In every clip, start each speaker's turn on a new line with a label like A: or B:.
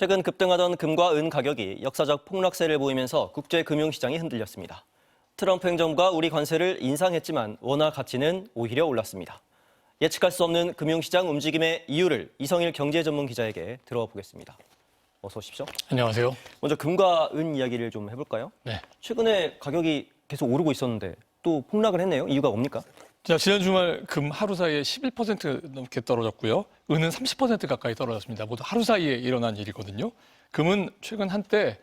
A: 최근 급등하던 금과 은 가격이 역사적 폭락세를 보이면서 국제 금융시장이 흔들렸습니다. 트럼프 행정부가 우리 관세를 인상했지만 원화 가치는 오히려 올랐습니다. 예측할 수 없는 금융시장 움직임의 이유를 이성일 경제전문기자에게 들어보겠습니다. 어서 오십시오.
B: 안녕하세요.
A: 먼저 금과 은 이야기를 좀 해볼까요?
B: 네.
A: 최근에 가격이 계속 오르고 있었는데 또 폭락을 했네요. 이유가 뭡니까?
B: 자, 지난 주말 금 하루 사이에 11% 넘게 떨어졌고요. 은은 30% 가까이 떨어졌습니다. 모두 하루 사이에 일어난 일이거든요. 금은 최근 한때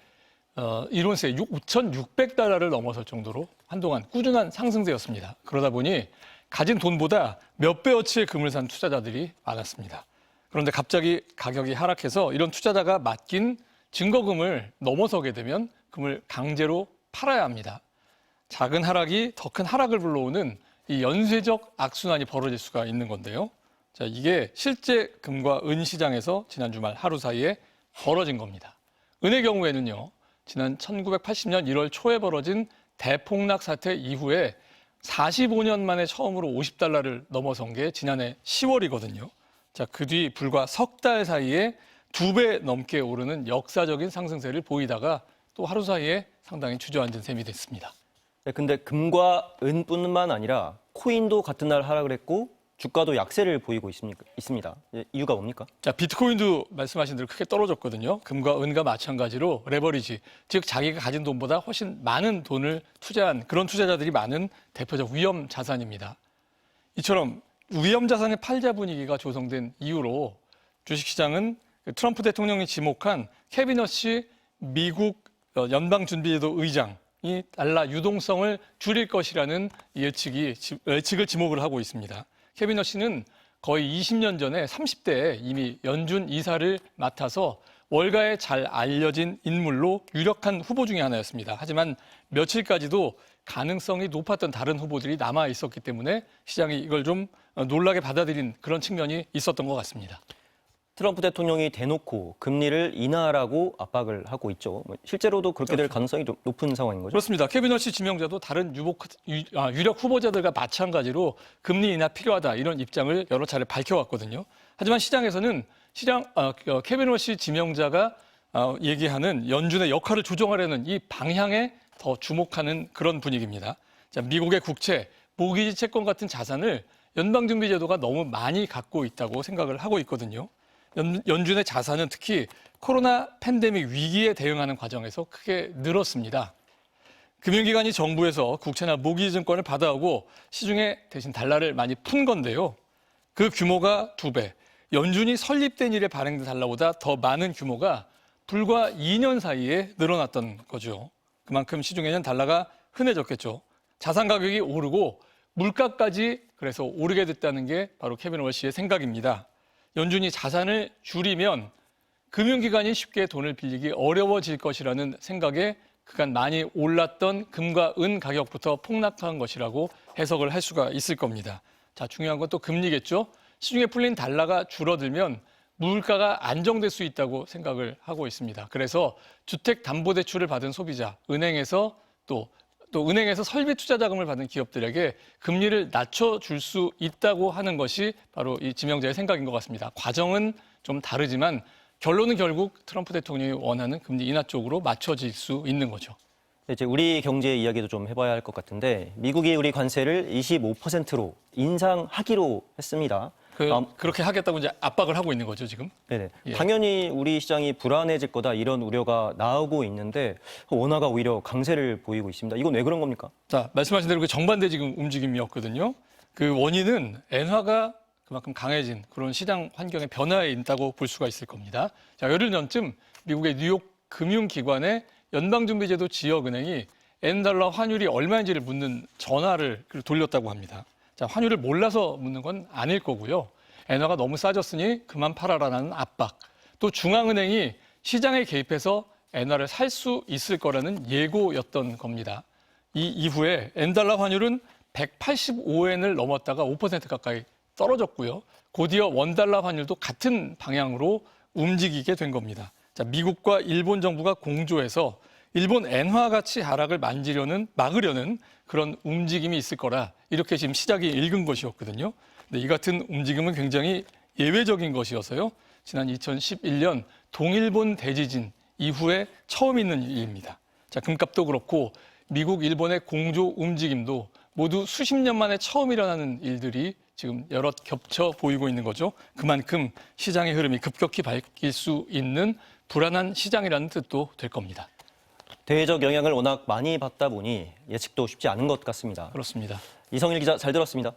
B: 1온스에 5,600달러를 넘어설 정도로 한동안 꾸준한 상승세였습니다. 그러다 보니 가진 돈보다 몇 배어치의 금을 산 투자자들이 많았습니다. 그런데 갑자기 가격이 하락해서 이런 투자자가 맡긴 증거금을 넘어서게 되면 금을 강제로 팔아야 합니다. 작은 하락이 더 큰 하락을 불러오는 이 연쇄적 악순환이 벌어질 수가 있는 건데요. 자, 이게 실제 금과 은 시장에서 지난 주말 하루 사이에 벌어진 겁니다. 은의 경우에는요, 지난 1980년 1월 초에 벌어진 대폭락 사태 이후에 45년 만에 처음으로 50달러를 넘어선 게 지난해 10월이거든요. 자, 그 뒤 불과 석 달 사이에 2배 넘게 오르는 역사적인 상승세를 보이다가 또 하루 사이에 상당히 주저앉은 셈이 됐습니다.
A: 네, 근데 금과 은뿐만 아니라 코인도 같은 날 하락을 했고 주가도 약세를 보이고 있습니다. 이유가 뭡니까?
B: 자, 비트코인도 말씀하신 대로 크게 떨어졌거든요. 금과 은과 마찬가지로 레버리지, 즉 자기가 가진 돈보다 훨씬 많은 돈을 투자한 그런 투자자들이 많은 대표적 위험 자산입니다. 이처럼 위험 자산의 팔자 분위기가 조성된 이유로 주식시장은 트럼프 대통령이 지목한 케빈 허시 미국 연방준비제도 의장이 달러 유동성을 줄일 것이라는 예측을 지목을 하고 있습니다. 케빈 허시는 거의 20년 전에 30대에 이미 연준 이사를 맡아서 월가에 잘 알려진 인물로 유력한 후보 중에 하나였습니다. 하지만 며칠까지도 가능성이 높았던 다른 후보들이 남아 있었기 때문에 시장이 이걸 좀 놀라게 받아들인 그런 측면이 있었던 것 같습니다.
A: 트럼프 대통령이 대놓고 금리를 인하하라고 압박을 하고 있죠. 실제로도 그렇게 될 가능성이 좀 높은 상황인 거죠?
B: 그렇습니다. 케빈 허시 지명자도 다른 유력 후보자들과 마찬가지로 금리 인하 필요하다 이런 입장을 여러 차례 밝혀왔거든요. 하지만 시장에서는 케빈 허시 지명자가 얘기하는 연준의 역할을 조정하려는 이 방향에 더 주목하는 그런 분위기입니다. 자, 미국의 국채, 모기지 채권 같은 자산을 연방준비제도가 너무 많이 갖고 있다고 생각을 하고 있거든요. 연준의 자산은 특히 코로나 팬데믹 위기에 대응하는 과정에서 크게 늘었습니다. 금융기관이 정부에서 국채나 모기지 증권을 받아오고 시중에 대신 달러를 많이 푼 건데요. 그 규모가 2배, 연준이 설립된 이래 발행된 달러보다 더 많은 규모가 불과 2년 사이에 늘어났던 거죠. 그만큼 시중에는 달러가 흔해졌겠죠. 자산 가격이 오르고 물가까지 그래서 오르게 됐다는 게 바로 케빈 허시의 생각입니다. 연준이 자산을 줄이면 금융기관이 쉽게 돈을 빌리기 어려워질 것이라는 생각에 그간 많이 올랐던 금과 은 가격부터 폭락한 것이라고 해석을 할 수가 있을 겁니다. 자, 중요한 건 또 금리겠죠. 시중에 풀린 달러가 줄어들면 물가가 안정될 수 있다고 생각을 하고 있습니다. 그래서 주택담보대출을 받은 소비자, 은행에서 또 은행에서 설비 투자 자금을 받은 기업들에게 금리를 낮춰줄 수 있다고 하는 것이 바로 이 지명자의 생각인 것 같습니다. 과정은 좀 다르지만 결론은 결국 트럼프 대통령이 원하는 금리 인하 쪽으로 맞춰질 수 있는 거죠.
A: 이제 우리 경제 이야기도 좀 해봐야 할 것 같은데 미국이 우리 관세를 25%로 인상하기로 했습니다.
B: 그렇게 하겠다고 이제 압박을 하고 있는 거죠, 지금?
A: 네네.
B: 예.
A: 당연히 우리 시장이 불안해질 거다 이런 우려가 나오고 있는데 원화가 오히려 강세를 보이고 있습니다. 이건 왜 그런 겁니까?
B: 자, 말씀하신 대로 그 정반대 지금 움직임이었거든요. 그 원인은 엔화가 그만큼 강해진 그런 시장 환경의 변화에 있다고 볼 수가 있을 겁니다. 자, 열흘 전쯤 미국의 뉴욕 금융기관의 연방준비제도 지역은행이 엔달러 환율이 얼마인지를 묻는 전화를 돌렸다고 합니다. 자, 환율을 몰라서 묻는 건 아닐 거고요. 엔화가 너무 싸졌으니 그만 팔아라라는 압박. 또 중앙은행이 시장에 개입해서 엔화를 살 수 있을 거라는 예고였던 겁니다. 이 이후에 엔달러 환율은 185엔을 넘었다가 5% 가까이 떨어졌고요. 곧이어 원달러 환율도 같은 방향으로 움직이게 된 겁니다. 자, 미국과 일본 정부가 공조해서 일본 엔화 가치 하락을 막으려는 그런 움직임이 있을 거라 이렇게 지금 시작이 읽은 것이었거든요. 근데 이 같은 움직임은 굉장히 예외적인 것이어서요. 지난 2011년 동일본 대지진 이후에 처음 있는 일입니다. 자, 금값도 그렇고 미국, 일본의 공조 움직임도 모두 수십 년 만에 처음 일어나는 일들이 지금 여럿 겹쳐 보이고 있는 거죠. 그만큼 시장의 흐름이 급격히 바뀔 수 있는 불안한 시장이라는 뜻도 될 겁니다.
A: 대외적 영향을 워낙 많이 받다 보니 예측도 쉽지 않은 것 같습니다.
B: 그렇습니다.
A: 이성일 기자 잘 들었습니다.